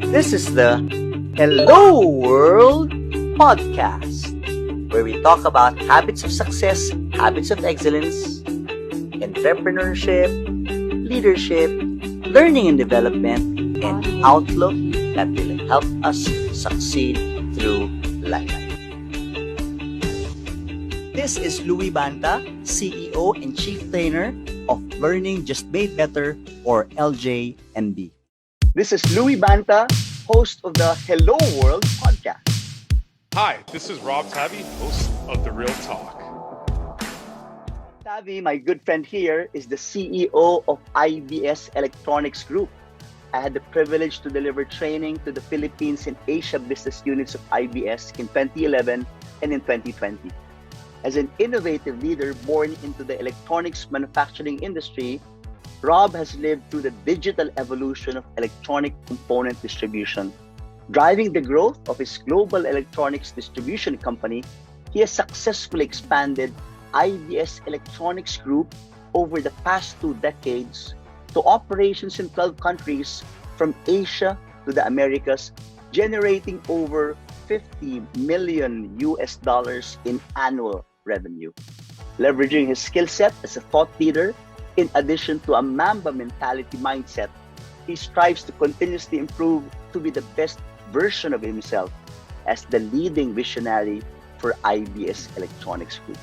This is the Hello World podcast, where we talk about habits of success, habits of excellence, entrepreneurship, leadership, learning and development, and outlook that will help us succeed through life. This is Louie Banta, CEO and Chief Trainer of Learning Just Made Better, or LJMB. This is Louie Banta, host of the Hello World podcast. Hi, this is Rob Tavi, host of the RealTalk. Tavi, my good friend here, is the CEO of IBS Electronics Group. I had the privilege to deliver training to the Philippines and Asia business units of IBS in 2011 and in 2020. As an innovative leader born into the electronics manufacturing industry, Rob has lived through the digital evolution of electronic component distribution. Driving the growth of his global electronics distribution company, he has successfully expanded IBS Electronics Group over the past 2 decades to operations in 12 countries from Asia to the Americas, generating over $50 million in annual revenue. Leveraging his skill set as a thought leader, in addition to a mamba mentality mindset, he strives to continuously improve to be the best version of himself as the leading visionary for IBS Electronics Group.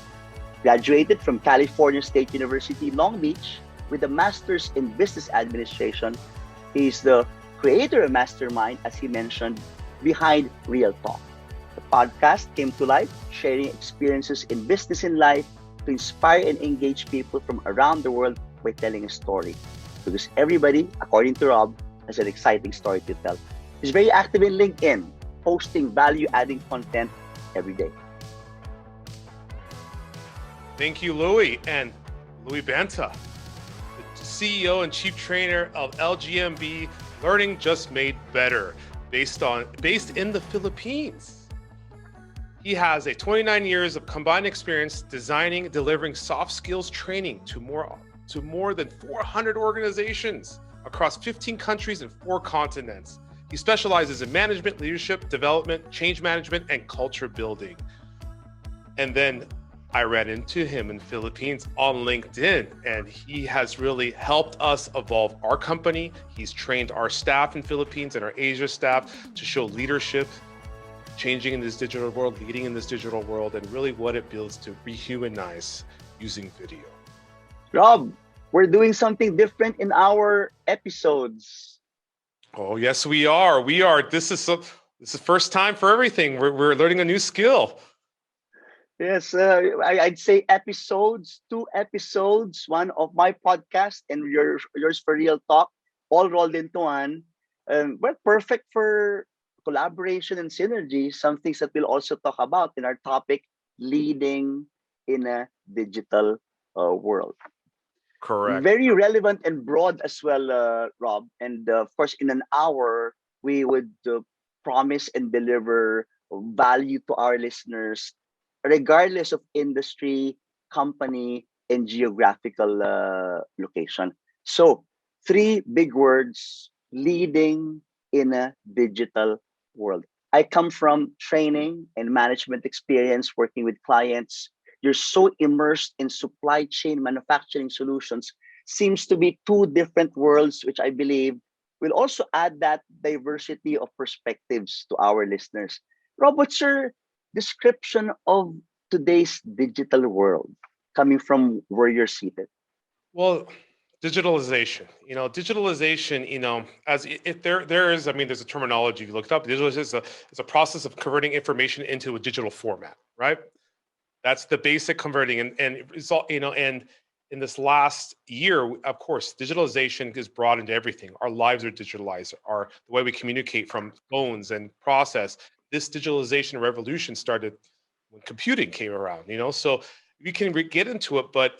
Graduated from California State University, Long Beach, with a master's in business administration, he is the creator and mastermind, as he mentioned, behind RealTalk. The podcast came to life, sharing experiences in business and life to inspire and engage people from around the world by telling a story. Because everybody, according to Rob, has an exciting story to tell. He's very active in LinkedIn, posting value-adding content every day. Thank you, Louie, and Louie Banta, the CEO and Chief Trainer of LJMB, Learning Just Made Better, based in the Philippines. He has 29 years of combined experience designing and delivering soft skills training to more than 400 organizations across 15 countries and 4 continents. He specializes in management, leadership, development, change management, and culture building. And then I ran into him in the Philippines on LinkedIn, and he has really helped us evolve our company. He's trained our staff in Philippines and our Asia staff to show leadership, changing in this digital world, leading in this digital world, and really what it builds to rehumanize using video. Rob, we're doing something different in our episodes. Oh, yes, we are. This is first time for everything. We're learning a new skill. Yes, I'd say episodes, 2 episodes, one of my podcast and yours for RealTalk, all rolled into one. But perfect for collaboration and synergy, some things that we'll also talk about in our topic, leading in a digital world. Correct. Very relevant and broad as well, Rob. And of course, in an hour, we would promise and deliver value to our listeners, regardless of industry, company, and geographical location. So, 3 big words: leading in a digital world. I come from training and management experience working with clients. You're so immersed in supply chain manufacturing solutions. Seems to be 2 different worlds, which I believe will also add that diversity of perspectives to our listeners. Rob, what's your description of today's digital world coming from where you're seated? Well, digitalization, as if there is, there's a terminology you looked up. Digitalization is a process of converting information into a digital format, right? That's the basic converting. And it's all, and in this last year, of course, digitalization is brought into everything. Our lives are digitalized, the way we communicate from phones and process. This digitalization revolution started when computing came around, so we can get into it, but,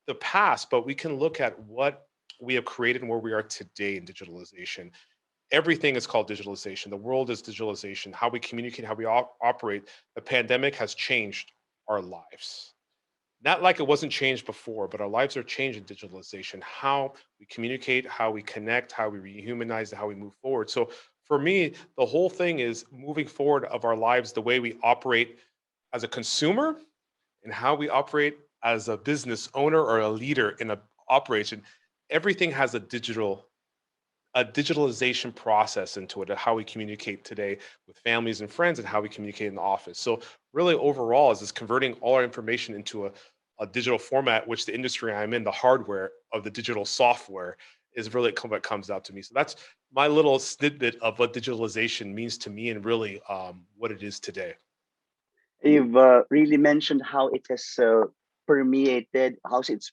the past, but we can look at what we have created and where we are today in digitalization. Everything is called digitalization. The world is digitalization. How we communicate, how we operate. The pandemic has changed our lives. Not like it wasn't changed before, but our lives are changed in digitalization. How we communicate, how we connect, how we rehumanize, and how we move forward. So for me, the whole thing is moving forward of our lives, the way we operate as a consumer and how we operate as a business owner or a leader in a operation. Everything has a digitalization process into it, of how we communicate today with families and friends and how we communicate in the office. So really overall is this converting all our information into a digital format, which the industry I'm in, the hardware of the digital software is really what comes out to me. So that's my little snippet of what digitalization means to me and really what it is today. You've really mentioned how it has permeated, how it's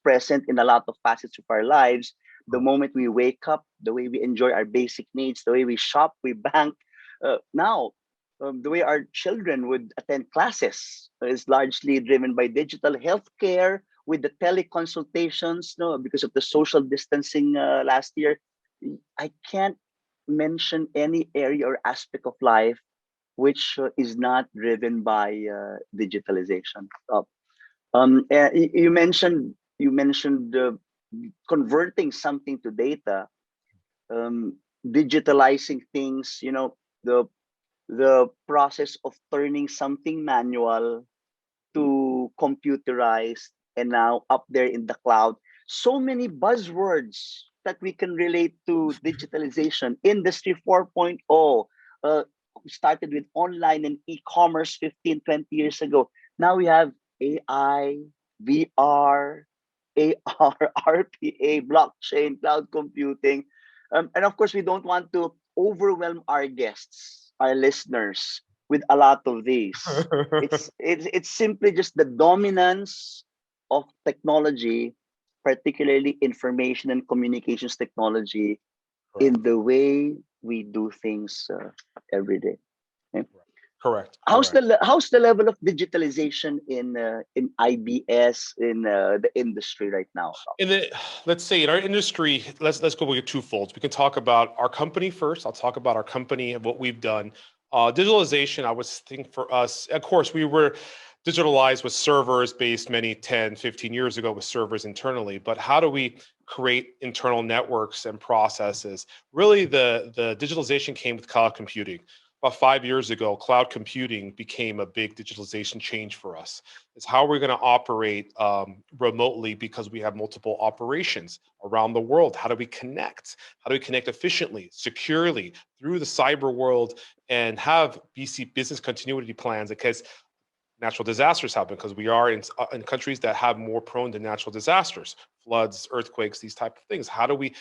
present in a lot of facets of our lives. The moment we wake up, the way we enjoy our basic needs, the way we shop, we bank. Now, the way our children would attend classes is largely driven by digital healthcare with the teleconsultations. No, because of the social distancing last year, I can't mention any area or aspect of life which is not driven by digitalization. You mentioned converting something to data, digitalizing things. The the process of turning something manual to computerized and now up there in the cloud. So many buzzwords that we can relate to digitalization. Industry 4.0, we started with online and e-commerce 15, 20 years ago. Now we have AI, VR, AR, RPA, blockchain, cloud computing. And of course, we don't want to overwhelm our guests, our listeners, with a lot of these. It's simply just the dominance of technology, particularly information and communications technology, in the way we do things every day. Okay? Correct. How's the level of digitalization in IBS in the industry right now? Let's say in our industry, let's go with twofolds. We can talk about our company first. I'll talk about our company and what we've done. Digitalization, I would think for us, of course, we were digitalized with servers based many 10, 15 years ago with servers internally, but how do we create internal networks and processes? Really, the digitalization came with cloud computing. About 5 years ago, cloud computing became a big digitalization change for us. It's how we're going to operate remotely because we have multiple operations around the world. How do we connect? How do we connect efficiently, securely through the cyber world and have BC business continuity plans in case natural disasters happen, because we are in countries that have more prone to natural disasters, floods, earthquakes, these type of things. How do we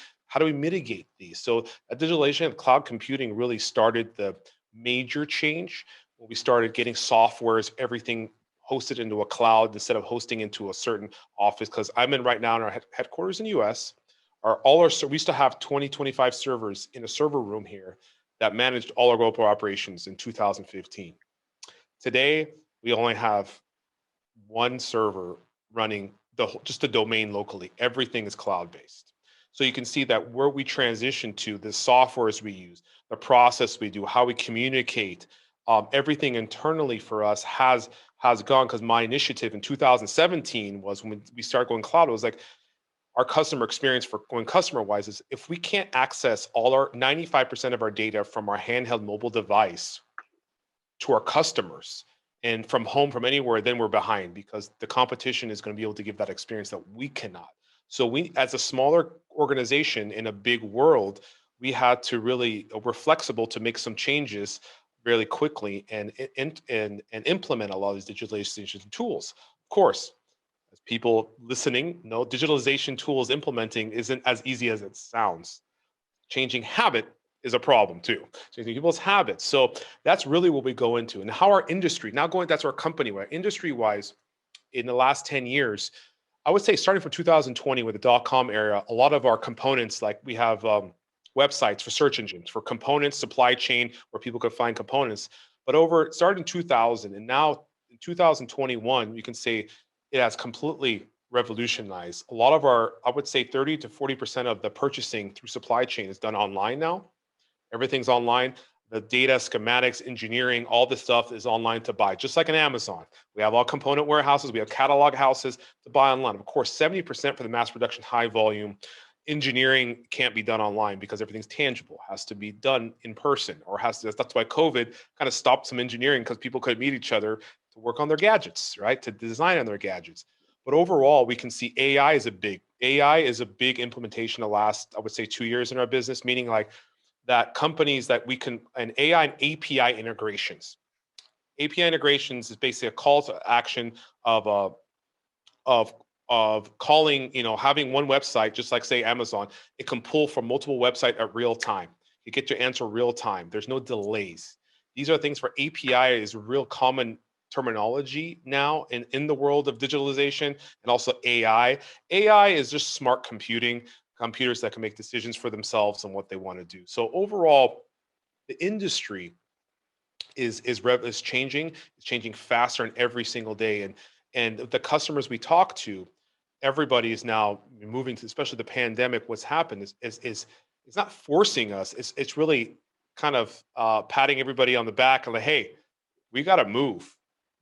mitigate these? So digitalization of cloud computing really started the major change when we started getting softwares, everything hosted into a cloud instead of hosting into a certain office. Because I'm in right now in our headquarters in the US, we used to have 20, 25 servers in a server room here that managed all our global operations in 2015. Today, we only have one server running just the domain locally. Everything is cloud-based. So you can see that where we transition to, the softwares we use, the process we do, how we communicate, everything internally for us has gone. Because my initiative in 2017 was when we started going cloud. It was like our customer experience for going customer-wise is if we can't access all our 95% of our data from our handheld mobile device to our customers and from home, from anywhere, then we're behind, because the competition is going to be able to give that experience that we cannot. So we, as a smaller organization in a big world, we had to we're flexible to make some changes really quickly and implement a lot of these digitalization tools. Of course, as people listening know, digitalization tools implementing isn't as easy as it sounds. Changing habit is a problem too. Changing people's habits. So that's really what we go into, and how our industry, that's our company, where industry wise, in the last 10 years, I would say starting from 2020 with the .com era, a lot of our components, like we have websites for search engines, for components, supply chain, where people could find components. But started in 2000, and now in 2021, you can say it has completely revolutionized. A lot of I would say 30 to 40% of the purchasing through supply chain is done online now. Everything's online. the data, schematics, engineering, all this stuff is online to buy, just like an Amazon. We have all component warehouses, we have catalog houses to buy online. Of course, 70% for the mass production, high volume engineering can't be done online because everything's tangible, has to be done in person, or has to. That's why COVID kind of stopped some engineering, because people couldn't meet each other to work on their gadgets, right? To design on their gadgets. But overall, we can see AI is a big implementation the last, I would say, 2 years in our business, meaning like that companies that we can, and AI and API integrations. API integrations is basically a call to action of of of calling, having one website, just like say Amazon. It can pull from multiple websites at real time. You get your answer real time. There's no delays. These are things where API is real common terminology now in the world of digitalization, and also AI. AI is just smart computing, computers that can make decisions for themselves and what they want to do. So overall, the industry is changing. It's changing faster and every single day. And the customers we talk to, everybody is now moving to, especially the pandemic. What's happened is it's not forcing us. It's really kind of patting everybody on the back and like, hey, we got to move.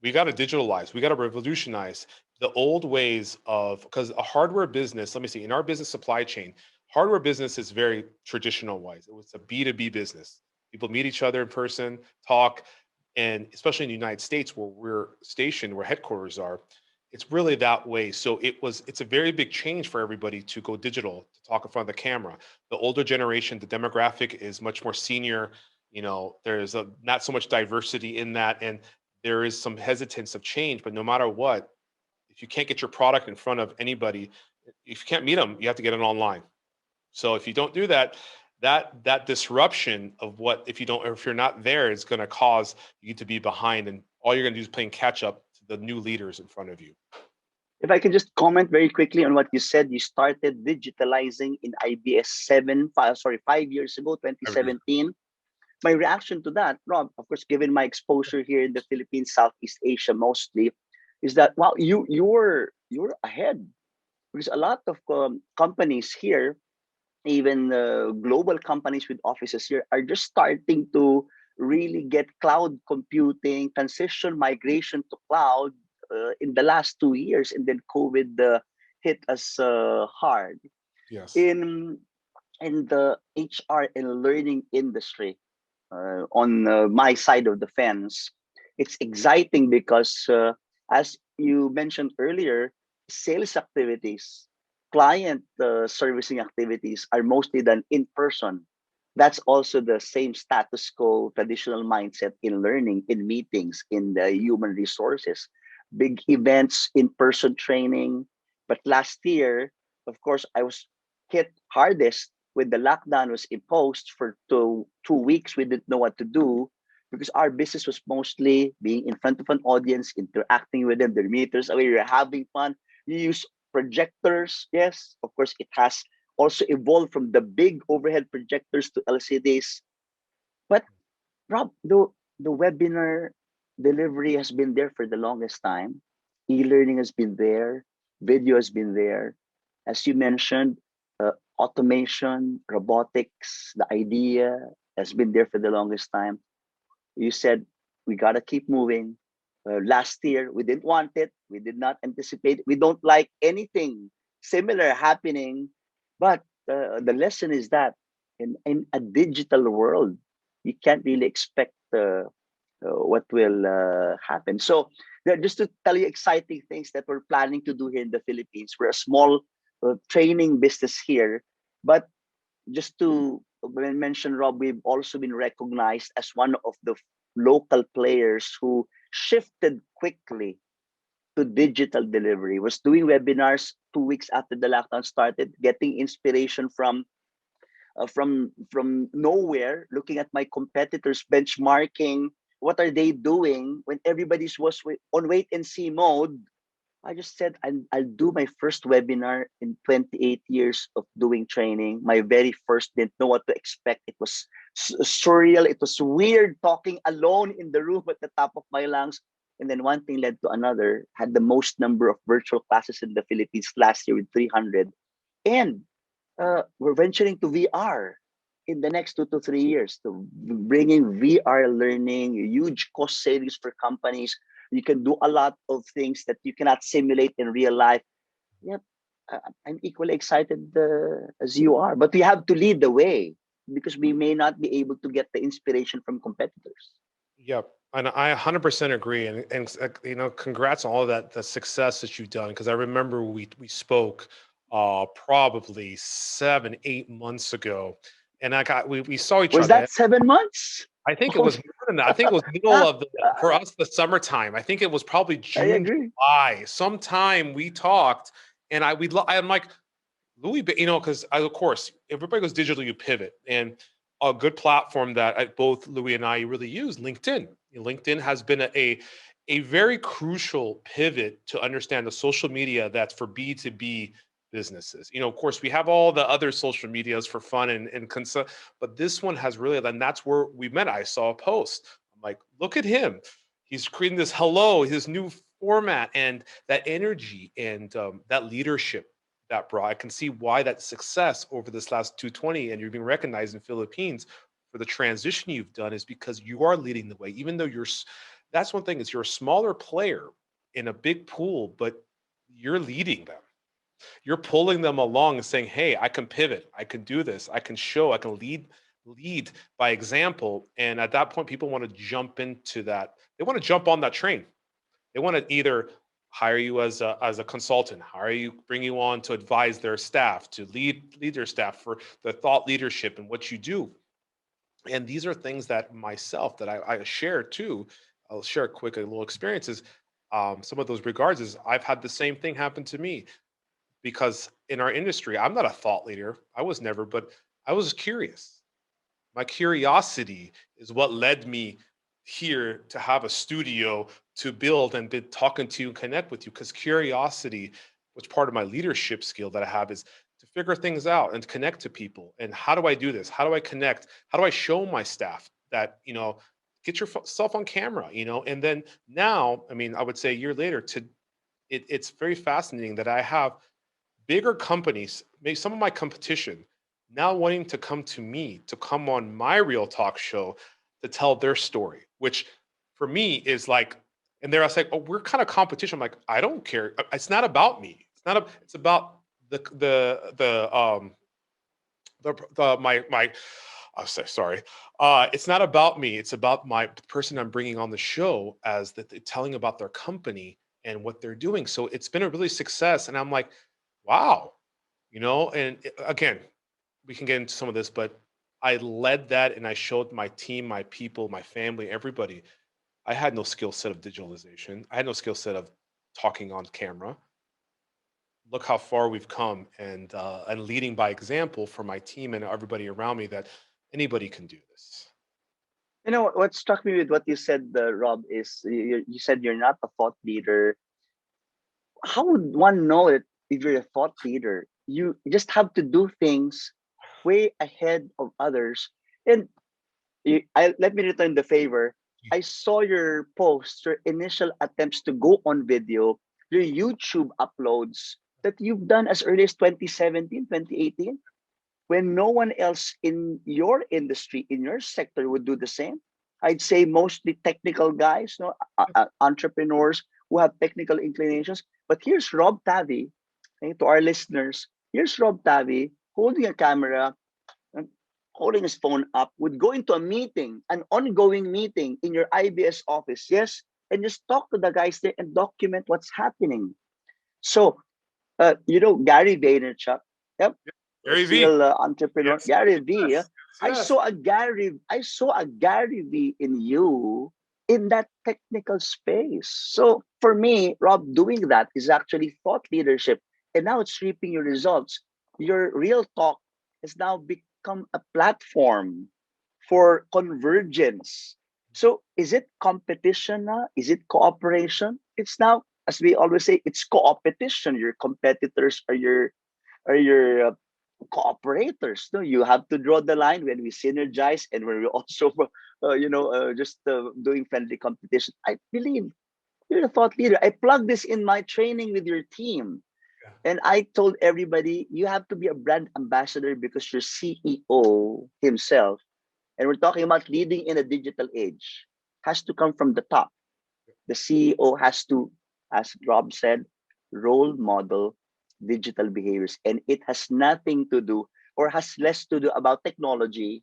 We got to digitalize. We got to revolutionize the old ways of, because a hardware business, let me see, in our business supply chain, hardware business is very traditional wise. It was a B2B business. People meet each other in person, talk, and especially in the United States where we're stationed, where headquarters are, it's really that way. So it's a very big change for everybody to go digital, to talk in front of the camera. The older generation, the demographic is much more senior. There's not so much diversity in that, and there is some hesitance of change. But no matter what, if you can't get your product in front of anybody, if you can't meet them, you have to get it online. So if you don't do that, that disruption of what, if you're not there, is going to cause you to be behind, and all you're going to do is playing catch up to the new leaders in front of you. If I can just comment very quickly on what you said, you started digitalizing in IBS 5 years ago, 2017. My reaction to that, Rob, of course, given my exposure here in the Philippines, Southeast Asia mostly, is that, wow, you're ahead, because a lot of companies here, even global companies with offices here, are just starting to really get cloud computing, transition, migration to cloud in the last 2 years, and then COVID hit us hard. Yes. In the HR and learning industry, on my side of the fence, it's exciting because, as you mentioned earlier, sales activities, client servicing activities are mostly done in person. That's also the same status quo, traditional mindset in learning, in meetings, in the human resources, big events, in-person training. But last year, of course, I was hit hardest when the lockdown was imposed for two weeks. We didn't know what to do, because our business was mostly being in front of an audience, interacting with them, their meters away, we were having fun. You use projectors. Yes, of course, it has also evolved from the big overhead projectors to LCDs. But Rob, the webinar delivery has been there for the longest time. E-learning has been there. Video has been there. As you mentioned, automation, robotics, the idea has been there for the longest time. You said we got to keep moving. Last year, we didn't want it. We did not anticipate. We don't like anything similar happening. But the lesson is that in a digital world, you can't really expect what will happen. So just to tell you exciting things that we're planning to do here in the Philippines. We're a small training business here, but just to mention, Rob, we've also been recognized as one of the local players who shifted quickly to digital delivery. Was doing webinars 2 weeks after the lockdown started, getting inspiration from nowhere, looking at my competitors, benchmarking what are they doing when everybody's was on wait and see mode. I just said, I'll do my first webinar in 28 years of doing training. My very first, didn't know what to expect. It was surreal. It was weird talking alone in the room at the top of my lungs. And then one thing led to another. Had the most number of virtual classes in the Philippines last year with 300. And we're venturing to VR. in the next 2 to 3 years to bring in VR learning, huge cost savings for companies. You can do a lot of things that you cannot simulate in real life. Yep, I'm equally excited as you are, but we have to lead the way because we may not be able to get the inspiration from competitors. Yep. And I 100% agree. And congrats on all of that, the success that you've done. Because I remember we spoke probably 7, 8 months ago, and we saw each Was other. that 7 months? I think it Oh, was more than that. I think it was middle of for us the summertime. I think it was probably I June, agree. July. Sometime we talked, and I'm like, Louie, because of course everybody goes digital, you pivot, and a good platform that both Louie and I really use, LinkedIn. LinkedIn has been a very crucial pivot to understand the social media that's for B2B businesses. Of course, we have all the other social medias for fun and but this one has really, and that's where we met. I saw a post. I'm like, look at him. He's creating this his new format, and that energy and that leadership that brought. I can see why that success over this last 220 and you're being recognized in Philippines for the transition you've done is because you are leading the way. Even though that's one thing is you're a smaller player in a big pool, but you're leading them. You're pulling them along and saying, hey, I can pivot, I can do this, I can show, I can lead by example. And at that point, people want to jump into that. They want to jump on that train. They want to either hire you as a consultant, bring you on to advise their staff, to lead their staff for the thought leadership and what you do. And these are things that myself that I share too. I'll share a little experiences. Some of those regards is I've had the same thing happen to me because in our industry, I'm not a thought leader. I was never, but I was curious. My curiosity is what led me here to have a studio to build and be talking to you and connect with you, because curiosity, which part of my leadership skill that I have is to figure things out and connect to people. And how do I do this? How do I connect? How do I show my staff that, get yourself on camera, and then now, I mean, I would say a year later it's very fascinating that I have bigger companies, maybe some of my competition, now wanting to come to me to come on my Real Talk show to tell their story, which for me is like, and they're like, oh, we're kind of competition. I'm like, I don't care. It's not about me. It's about my I'll say sorry. It's not about me. It's about my person I'm bringing on the show as that they're telling about their company and what they're doing. So it's been a really success. And I'm like, wow, and again, we can get into some of this, but I led that and I showed my team, my people, my family, everybody. I had no skill set of digitalization. I had no skill set of talking on camera. Look how far we've come, and leading by example for my team and everybody around me that anybody can do this. What struck me with what you said, Rob, is you said you're not a thought leader. How would one know it if you're a thought leader? You just have to do things way ahead of others. And let me return the favor. I saw your posts, your initial attempts to go on video, your YouTube uploads that you've done as early as 2017, 2018, when no one else in your industry, in your sector would do the same. I'd say mostly technical guys, entrepreneurs who have technical inclinations. But here's Rob Tavi, okay, to our listeners. Here's Rob Tavi holding a camera, and holding his phone up, would go into a meeting, an ongoing meeting in your IBS office, yes, and just talk to the guys there and document what's happening. So, Gary Vaynerchuk, yep, Gary V. serial entrepreneur, Yes. Gary V. Yes. Yes. I saw a Gary V in you in that technical space. So for me, Rob, doing that is actually thought leadership, and now it's reaping your results. Your Real Talk has now become a platform for convergence. So is it competition now? Is it cooperation? It's now, as we always say, it's co-opetition. Your competitors are your cooperators. No, you have to draw the line when we synergize and when we also, just doing friendly competition. I believe you're a thought leader. I plug this in my training with your team. And I told everybody, you have to be a brand ambassador because your CEO himself, and we're talking about leading in a digital age, has to come from the top. The CEO has to, as Rob said, role model digital behaviors. And it has nothing to do or has less to do about technology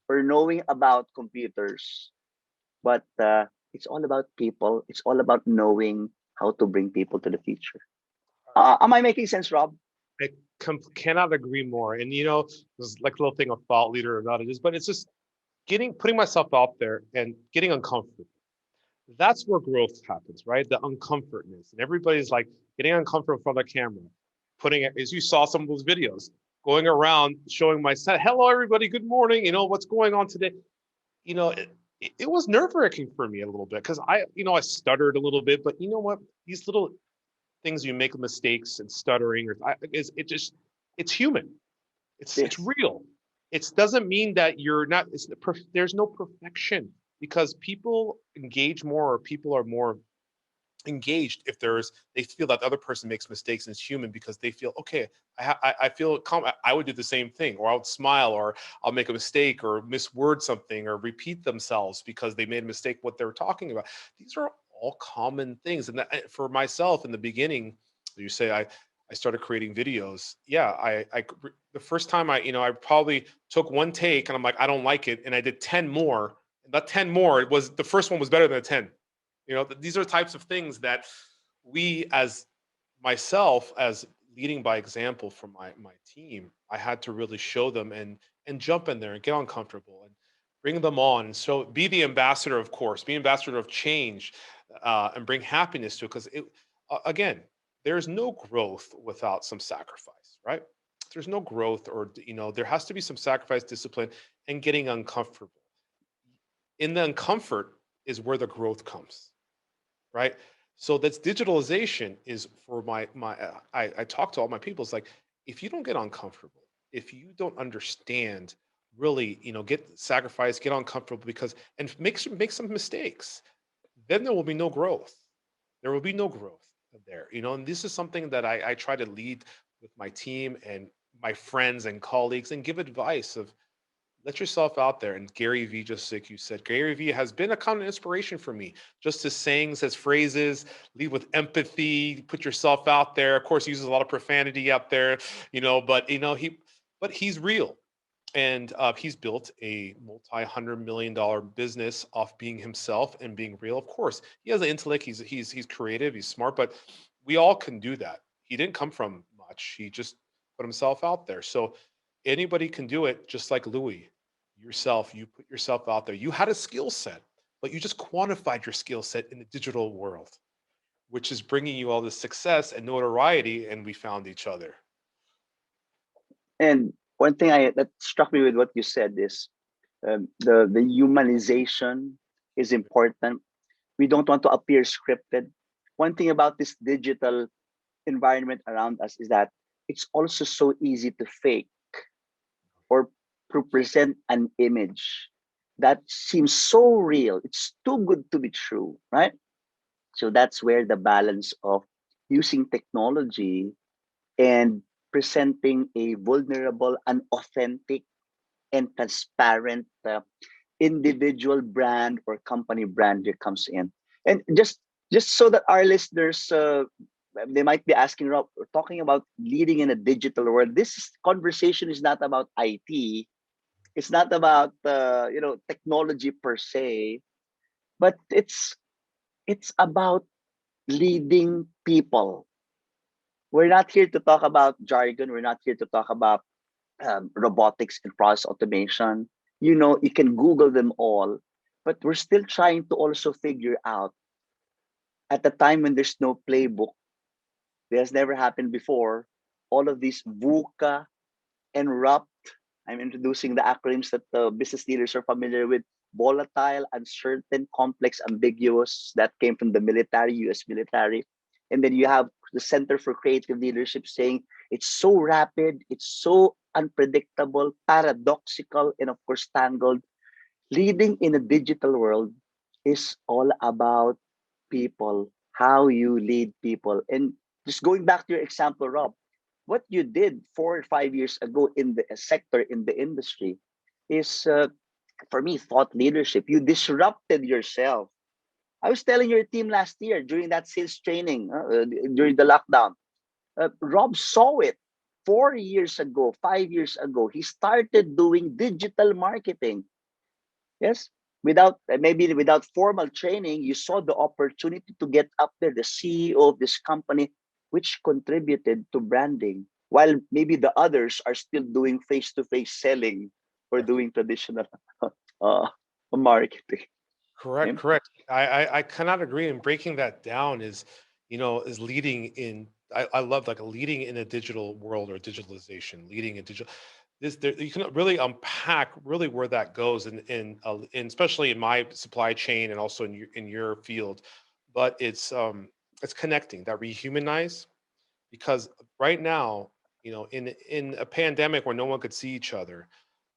or knowing about computers, but it's all about people. It's all about knowing how to bring people to the future. Am I making sense, Rob? I cannot agree more. And you know, there's like a little thing of thought leader about it is, but it's just putting myself out there and getting uncomfortable. That's where growth happens, right? The uncomfortness. And everybody's like getting uncomfortable in front of the camera, putting it, as you saw some of those videos, going around showing my set, hello, everybody, good morning. You know, what's going on today? You know, it was nerve-wracking for me a little bit because I stuttered a little bit, but you know what? These little things you make mistakes and stuttering, or it's human. It's Yes. real. It doesn't mean that you're not. There's no perfection because people engage more, or people are more engaged if they feel that the other person makes mistakes and is human because they feel okay. I feel calm. I would do the same thing, or I would smile, or I'll make a mistake, or misword something, or repeat themselves because they made a mistake what they were talking about. These are all common things, and for myself in the beginning, you say I started creating videos. Yeah, the first time I probably took one take and I'm like I don't like it, and I did 10 more. And that 10 more, it was the first one was better than the 10. You know, these are types of things that we, as myself, as leading by example from my team, I had to really show them and jump in there and get uncomfortable and bring them on. And so be the ambassador, of course, be ambassador of change, and bring happiness to it. Because again, there's no growth without some sacrifice, right? There's no growth, or there has to be some sacrifice, discipline, and getting uncomfortable. In the uncomfort is where the growth comes, right? So that's digitalization is for I talk to all my people. It's like if you don't get uncomfortable, if you don't understand, really, get sacrifice, get uncomfortable because and make some mistakes, then there will be no growth. There will be no growth there, and this is something that I try to lead with my team and my friends and colleagues and give advice of let yourself out there. And Gary Vee, just like you said, Gary Vee has been a kind of inspiration for me. Just his sayings, his phrases, lead with empathy, put yourself out there. Of course, he uses a lot of profanity out there, but but he's real. And he's built a multi-$100 million business off being himself and being real. Of course, he has an intellect. He's creative. He's smart. But we all can do that. He didn't come from much. He just put himself out there. So anybody can do it. Just like Louie, yourself. You put yourself out there. You had a skill set, but you just quantified your skill set in the digital world, which is bringing you all this success and notoriety. And we found each other. And one thing that struck me with what you said is the humanization is important. We don't want to appear scripted. One thing about this digital environment around us is that it's also so easy to fake or to present an image that seems so real. It's too good to be true, right? So that's where the balance of using technology and presenting a vulnerable, unauthentic, and transparent individual brand or company brand here comes in. And just so that our listeners, they might be asking, Rob, we're talking about leading in a digital world. This conversation is not about IT. It's not about technology per se, but it's about leading people. We're not here to talk about jargon. We're not here to talk about robotics and process automation. You can Google them all, but we're still trying to also figure out at the time when there's no playbook, this has never happened before. All of these VUCA and RUPT, I'm introducing the acronyms that the business leaders are familiar with. Volatile, uncertain, complex, ambiguous. That came from the military, US military. And then you have the Center for Creative Leadership saying it's so rapid, it's so unpredictable, paradoxical, and of course, tangled. Leading in a digital world is all about people, how you lead people. And just going back to your example, Rob, what you did 4 or 5 years ago in the sector, in the industry, is for me thought leadership. You disrupted yourself. I was telling your team last year during that sales training during the lockdown. Rob saw it 4 years ago, 5 years ago. He started doing digital marketing. Yes, without maybe without formal training, you saw the opportunity to get up there, the CEO of this company, which contributed to branding, while maybe the others are still doing face-to-face selling or doing traditional uh, marketing. Correct, Okay? correct. I cannot agree. And breaking that down is, is leading in. I love like leading in a digital world or digitalization, leading in digital. This there, you can really unpack really where that goes, and especially in my supply chain and also in your field. But it's connecting that rehumanize because right now, in a pandemic where no one could see each other,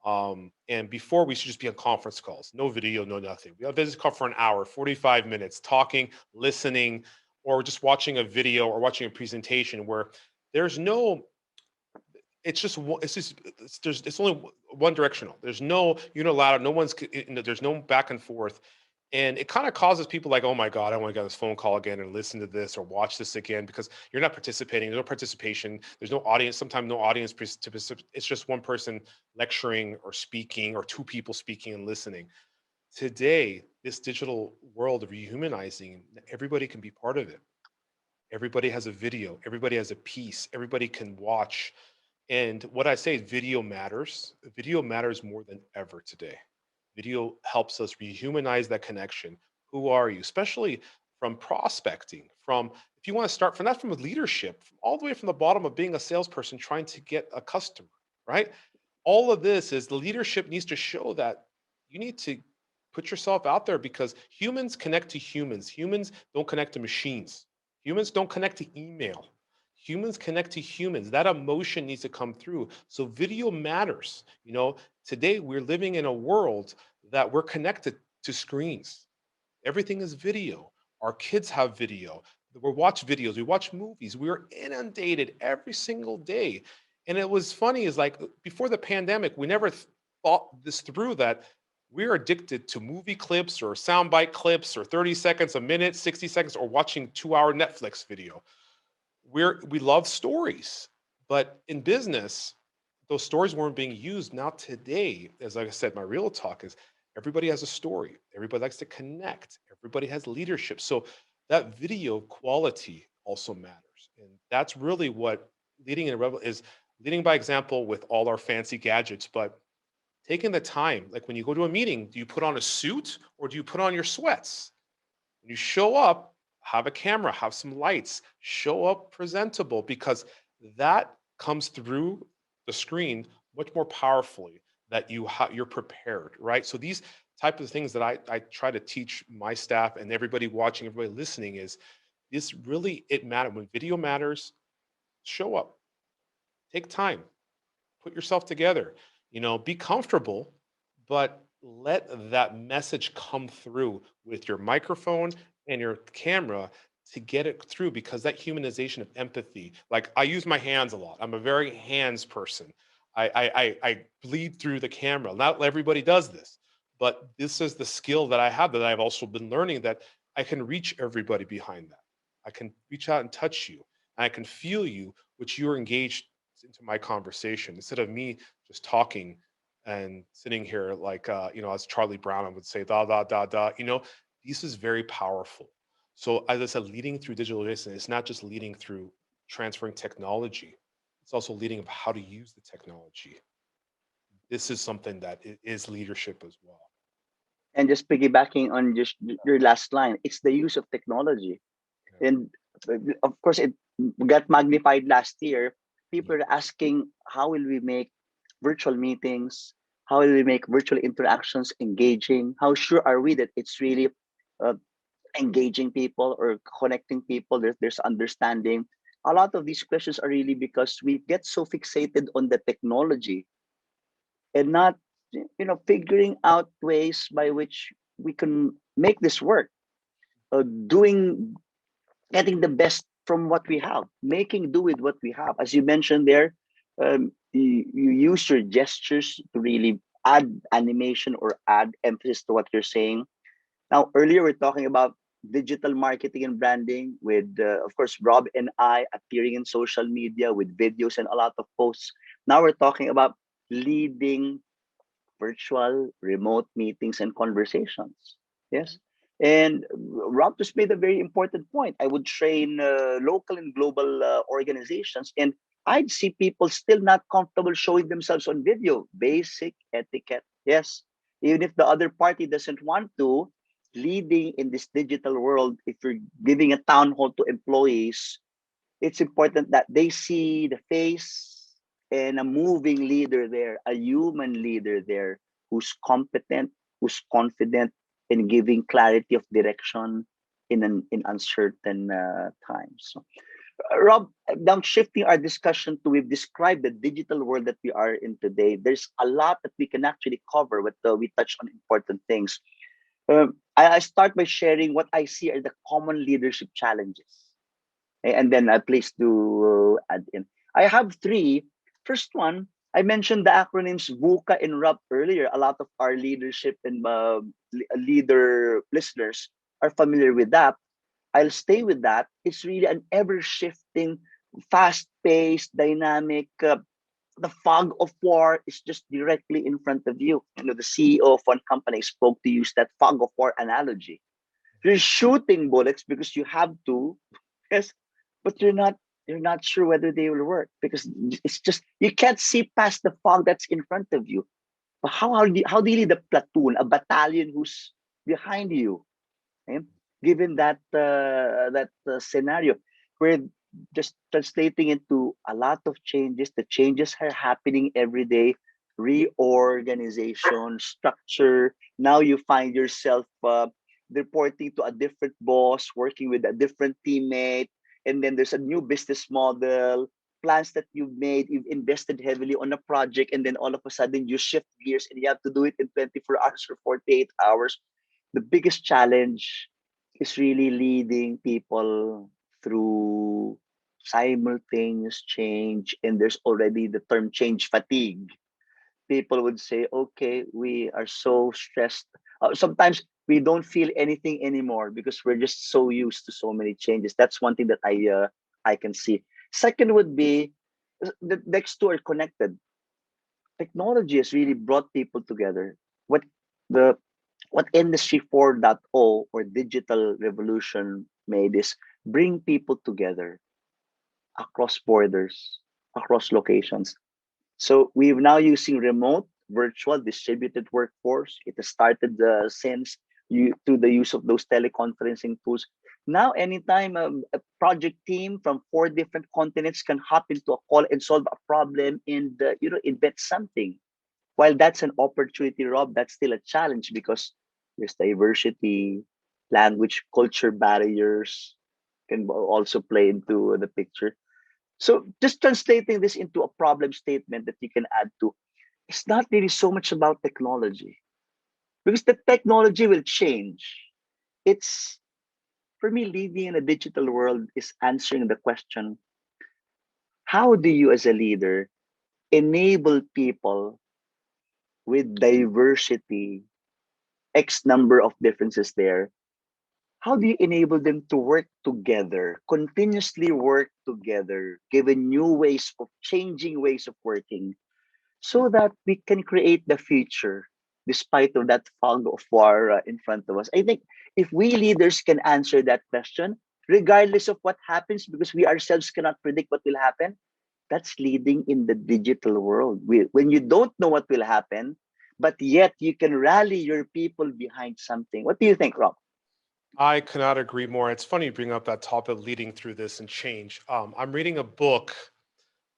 and before we should just be on conference calls, no video, no nothing. We have a business call for an hour, 45 minutes, talking, listening, or just watching a video or watching a presentation where there's no, it's only one directional. There's no unilateral, no one's, there's no back and forth. And it kind of causes people like, oh my God, I want to get this phone call again and listen to this or watch this again because you're not participating. There's no participation. There's no audience. Sometimes no audience. It's just one person lecturing or speaking or two people speaking and listening. Today, this digital world of rehumanizing, everybody can be part of it. Everybody has a video. Everybody has a piece. Everybody can watch. And what I say is video matters. Video matters more than ever today. Video helps us rehumanize that connection. Who are you? Especially from prospecting, from if you want to start from that, from leadership, all the way from the bottom of being a salesperson trying to get a customer, right? All of this is the leadership needs to show that you need to put yourself out there because humans connect to humans. Humans don't connect to machines. Humans don't connect to email. Humans connect to humans. That emotion needs to come through. So video matters. Today we're living in a world that we're connected to screens. Everything is video. Our kids have video. We watch videos. We watch movies. We're inundated every single day. And it was funny is like before the pandemic, we never thought this through that we're addicted to movie clips or soundbite clips or 30 seconds, a minute, 60 seconds, or watching 2-hour Netflix video. We love stories, but in business, those stories weren't being used. Now today, as like I said, my real talk is everybody has a story. Everybody likes to connect. Everybody has leadership. So that video quality also matters. And that's really what leading in a rebel is leading by example with all our fancy gadgets, but taking the time, like when you go to a meeting, do you put on a suit or do you put on your sweats? When you show up, have a camera, have some lights, show up presentable because that comes through the screen much more powerfully that you're prepared, right? So these type of things that I try to teach my staff and everybody watching, everybody listening is this really, it matters. When video matters, show up, take time, put yourself together, be comfortable, but let that message come through with your microphone and your camera to get it through because that humanization of empathy, like I use my hands a lot. I'm a very hands person. I bleed through the camera. Not everybody does this, but this is the skill that I have that I've also been learning that I can reach everybody behind that. I can reach out and touch you. And I can feel you, which you're engaged into my conversation instead of me just talking and sitting here like as Charlie Brown would say da da da da. This is very powerful. So as I said, leading through digitalization, it's not just leading through transferring technology, it's also leading of how to use the technology. This is something that is leadership as well. And just piggybacking on just your last line, it's the use of technology. Yeah. And of course, it got magnified last year. Yeah. People are asking, how will we make virtual meetings? How will we make virtual interactions engaging? How sure are we that it's really uh, engaging people or connecting people? There's understanding. A lot of these questions are really because we get so fixated on the technology and not, figuring out ways by which we can make this work. Doing Getting the best from what we have, making do with what we have. As you mentioned there, you use your gestures to really add animation or add emphasis to what you're saying. Now, earlier we're talking about digital marketing and branding with, of course, Rob and I appearing in social media with videos and a lot of posts. Now we're talking about leading virtual remote meetings and conversations. Yes. And Rob just made a very important point. I would train local and global organizations, and I'd see people still not comfortable showing themselves on video. Basic etiquette. Yes. Even if the other party doesn't want to, leading in this digital world, if you're giving a town hall to employees, it's important that they see the face and a moving leader there, a human leader there who's competent, who's confident in giving clarity of direction in uncertain times. So, Rob, now shifting our discussion to we've described the digital world that we are in today. There's a lot that we can actually cover, but we touch on important things. I start by sharing what I see are the common leadership challenges. And then please do add in. I have three. First one, I mentioned the acronyms VUCA and RUP earlier. A lot of our leadership and leader listeners are familiar with that. I'll stay with that. It's really an ever shifting, fast paced, dynamic. The fog of war is just directly in front of you. You know, the CEO of one company spoke to use that fog of war analogy. You're shooting bullets because you have to, yes, but you're not sure whether they will work because it's just you can't see past the fog that's in front of you. But how do you lead a platoon, a battalion who's behind you? Okay? Given that scenario, we're just translating into a lot of changes. The changes are happening every day. Reorganization, structure. Now you find yourself reporting to a different boss, working with a different teammate, and then there's a new business model, plans that you've made, you've invested heavily on a project, and then all of a sudden you shift gears and you have to do it in 24 hours or 48 hours. The biggest challenge is really leading people through simultaneous change, and there's already the term change fatigue. People would say, okay, we are so stressed. Sometimes we don't feel anything anymore because we're just so used to so many changes. That's one thing that I can see. Second would be the next two are connected. Technology has really brought people together. The what Industry 4.0 or digital revolution made is bring people together across borders, across locations. So we're now using remote, virtual, distributed workforce. It has started since you through the use of those teleconferencing tools. Now, anytime a project team from four different continents can hop into a call and solve a problem and invent something. While that's an opportunity, Rob, that's still a challenge because there's diversity, language, culture barriers can also play into the picture. So just translating this into a problem statement that you can add to, it's not really so much about technology because the technology will change. It's for me, living in a digital world is answering the question, how do you as a leader enable people with diversity, X number of differences there? How do you enable them to work together, continuously work together, given new ways of changing ways of working, so that we can create the future despite of that fog of war in front of us? I think if we leaders can answer that question, regardless of what happens, because we ourselves cannot predict what will happen, that's leading in the digital world. When you don't know what will happen, but yet you can rally your people behind something. What do you think, Rob? I cannot agree more. It's funny you bring up that topic leading through this and change. I'm reading a book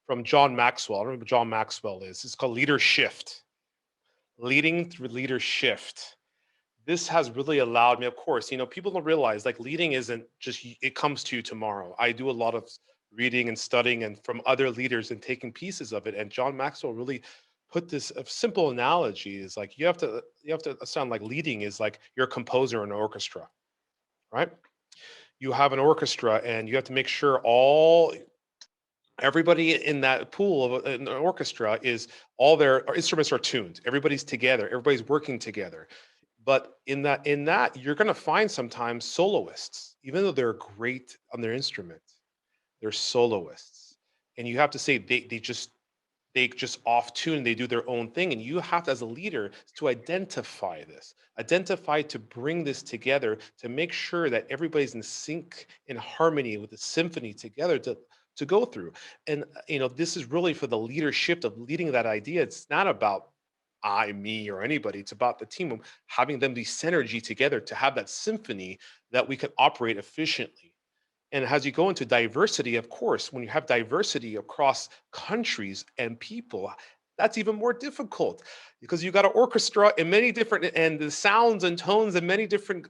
from John Maxwell. I don't know who John Maxwell is. It's called Leader Shift. Leading through Leader Shift. This has really allowed me, of course, people don't realize like leading isn't just, it comes to you tomorrow. I do a lot of reading and studying and from other leaders and taking pieces of it. And John Maxwell really put this a simple analogy is like, you have to sound like leading is like you're a composer in an orchestra, right? you have an orchestra and you have to make sure everybody in that pool of an orchestra is all their instruments are tuned. Everybody's together. Everybody's working together. But in that you're going to find sometimes soloists, even though they're great on their instrument, they're soloists, and you have to say they just off tune. They do their own thing, and you have to, as a leader, to identify to bring this together to make sure that everybody's in sync, in harmony with the symphony together to go through. And this is really for the leadership of leading that idea. It's not about I, me, or anybody. It's about the team of having them be synergy together to have that symphony that we can operate efficiently. And as you go into diversity, of course, when you have diversity across countries and people, that's even more difficult because you got an orchestra in many different, and the sounds and tones in many different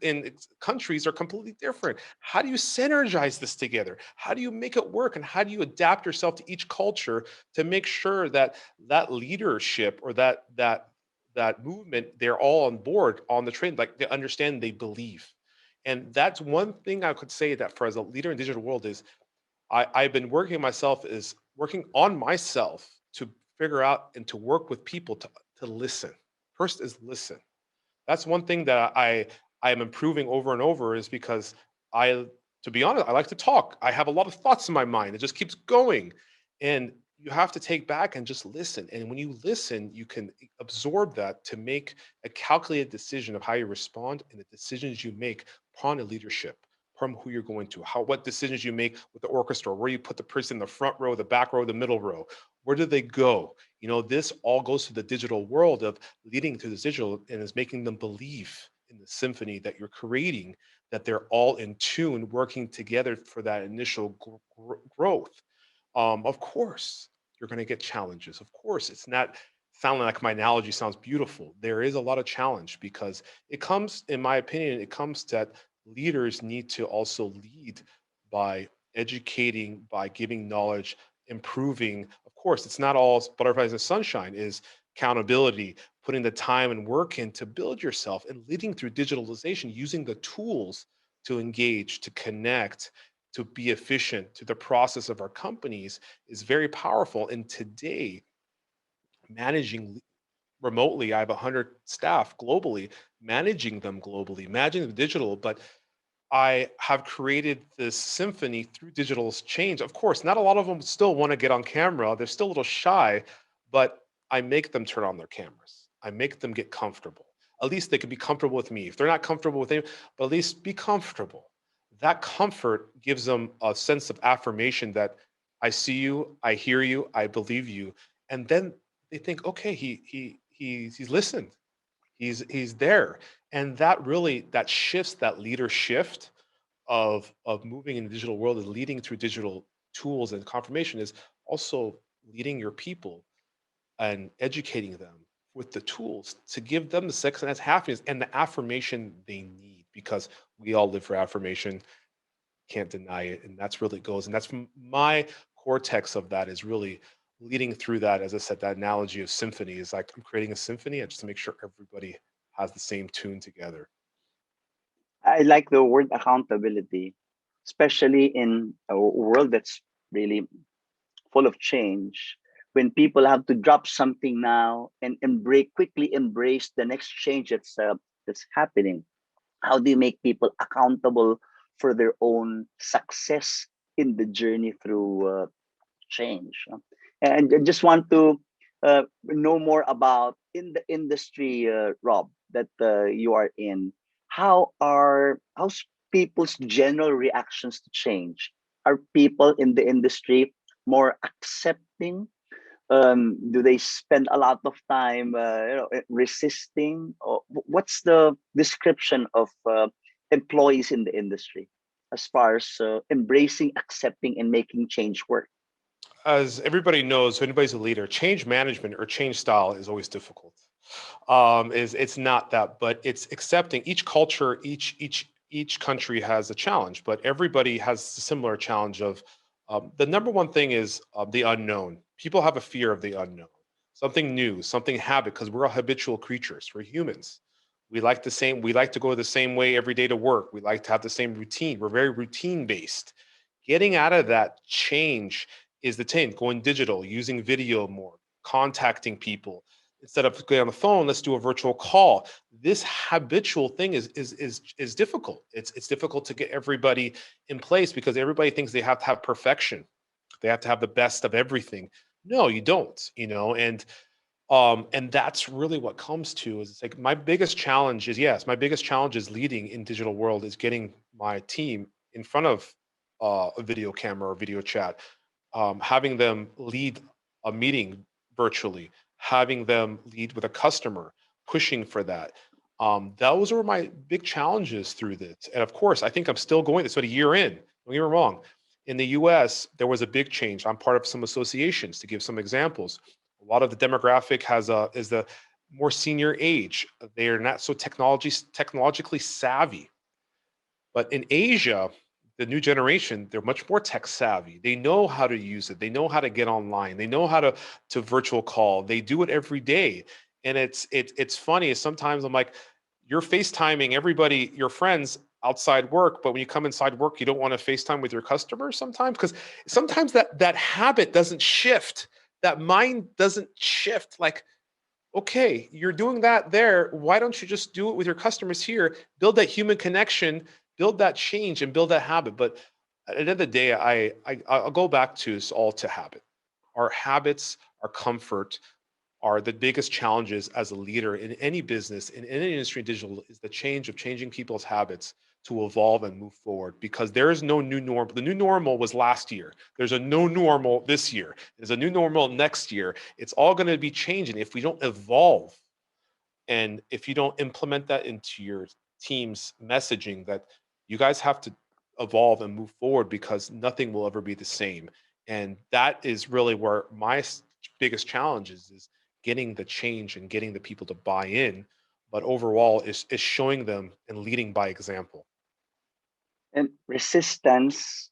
countries are completely different. How do you synergize this together? How do you make it work? And how do you adapt yourself to each culture to make sure that that leadership or that movement, they're all on board on the train, like they understand, they believe. And that's one thing I could say that for as a leader in digital world is I've been working on myself to figure out and to work with people to listen. First is listen. That's one thing that I am improving over and over is because to be honest, I like to talk. I have a lot of thoughts in my mind. It just keeps going. And you have to take back and just listen. And when you listen, you can absorb that to make a calculated decision of how you respond and the decisions you make upon the leadership, from who you're going to, what decisions you make with the orchestra, where you put the person in the front row, the back row, the middle row, where do they go? This all goes to the digital world of leading to the digital and is making them believe in the symphony that you're creating, that they're all in tune, working together for that initial growth. Of course, you're going to get challenges. Of course, it's not sounding like my analogy sounds beautiful. There is a lot of challenge because it comes, in my opinion, it comes that leaders need to also lead by educating, by giving knowledge, improving. Of course, it's not all butterflies and sunshine. Is accountability, putting the time and work in to build yourself, and leading through digitalization, using the tools to engage, to connect, to be efficient to the process of our companies is very powerful. And today, managing remotely, I have 100 staff globally, managing them globally, managing the digital, but I have created this symphony through digital change. Of course, not a lot of them still want to get on camera. They're still a little shy, but I make them turn on their cameras. I make them get comfortable. At least they can be comfortable with me. If they're not comfortable with me, but at least be comfortable. That comfort gives them a sense of affirmation that I see you, I hear you, I believe you. And then they think, okay, he's listened. He's there. And that shifts, that leader shift of moving in the digital world and leading through digital tools and confirmation is also leading your people and educating them with the tools to give them the second chance happiness and the affirmation they need, because we all live for affirmation, can't deny it. And that's really goes, and that's my cortex of that is really leading through that. As I said, that analogy of symphony is like I'm creating a symphony just to make sure everybody has the same tune together. I like the word accountability, especially in a world that's really full of change. When people have to drop something now and quickly embrace the next change that's happening, how do you make people accountable for their own success in the journey through change? And I just want to know more about in the industry, Rob, that you are in. How's people's general reactions to change? Are people in the industry more accepting? Do they spend a lot of time resisting? Or what's the description of employees in the industry as far as embracing, accepting, and making change work? As everybody knows, anybody's a leader, change management or change style is always difficult. Is It's not that, but it's accepting each culture, each country has a challenge, but everybody has a similar challenge of the number one thing is the unknown. People have a fear of the unknown, something new, something habit, because we're all habitual creatures, we're humans. We like to go the same way every day to work. We like to have the same routine. We're very routine based. Getting out of that change is the thing. Going digital, using video more, contacting people. Instead of going on the phone, let's do a virtual call. This habitual thing is difficult. It's difficult to get everybody in place because everybody thinks they have to have perfection. They have to have the best of everything. No, you don't, and that's really what comes to is it's like my biggest challenge is leading in digital world is getting my team in front of a video camera or video chat, having them lead a meeting virtually, having them lead with a customer, pushing for that. Those are my big challenges through this. And of course, I think I'm still going this, but a year in, don't get me wrong. In the US, there was a big change. I'm part of some associations to give some examples. A lot of the demographic is the more senior age. They are not so technologically savvy. But in Asia, the new generation, they're much more tech savvy. They know how to use it. They know how to get online. They know how to virtual call. They do it every day. And it's funny. Sometimes I'm like, you're FaceTiming everybody, your friends outside work, but when you come inside work, you don't want to FaceTime with your customers sometimes because sometimes that habit doesn't shift. That mind doesn't shift. Like, okay, you're doing that there. Why don't you just do it with your customers here? Build that human connection, build that change, and build that habit. But at the end of the day, I'll go back to it's all to habit. Our habits, our comfort, are the biggest challenges as a leader in any business, in any industry in digital, is the change of changing people's habits to evolve and move forward because there is no new normal. The new normal was last year. There's a no normal this year. There's a new normal next year. It's all going to be changing if we don't evolve and if you don't implement that into your team's messaging that you guys have to evolve and move forward because nothing will ever be the same. And that is really where my biggest challenge is getting the change and getting the people to buy in. But overall, is showing them and leading by example. And resistance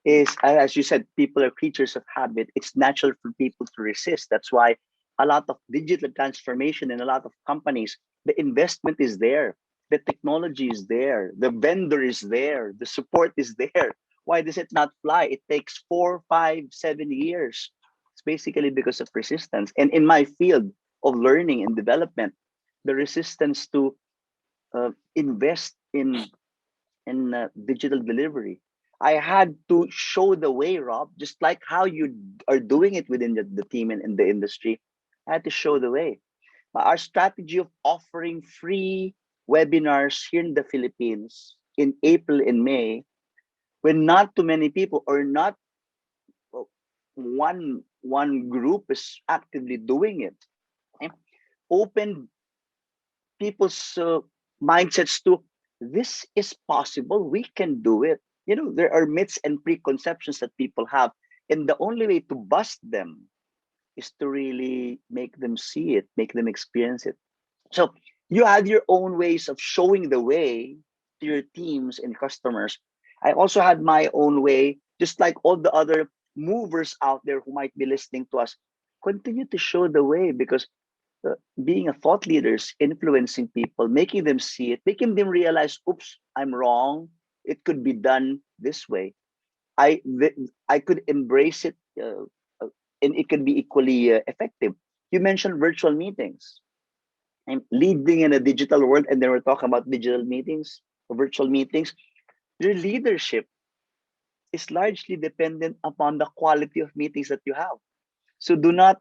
is, as you said, people are creatures of habit. It's natural for people to resist. That's why a lot of digital transformation in a lot of companies, the investment is there, the technology is there, the vendor is there, the support is there. Why does it not fly? It takes 4, 5, 7 years. It's basically because of resistance. And in my field of learning and development, the resistance to invest in digital delivery. I had to show the way, Rob, just like how you are doing it within the team and in the industry. I had to show the way. Our strategy of offering free webinars here in the Philippines in April and May, when not too many people or not one group is actively doing it, okay, opened people's mindsets to this is possible. We can do it. There are myths and preconceptions that people have, and the only way to bust them is to really make them see it, make them experience it. So you had your own ways of showing the way to your teams and customers. I also had my own way, just like all the other movers out there who might be listening to us. Continue to show the way because being a thought leader is influencing people, making them see it, making them realize, oops, I'm wrong. It could be done this way. I could embrace it, and it could be equally effective. You mentioned virtual meetings. I'm leading in a digital world, and then we're talking about digital meetings or virtual meetings. Your leadership is largely dependent upon the quality of meetings that you have. So do not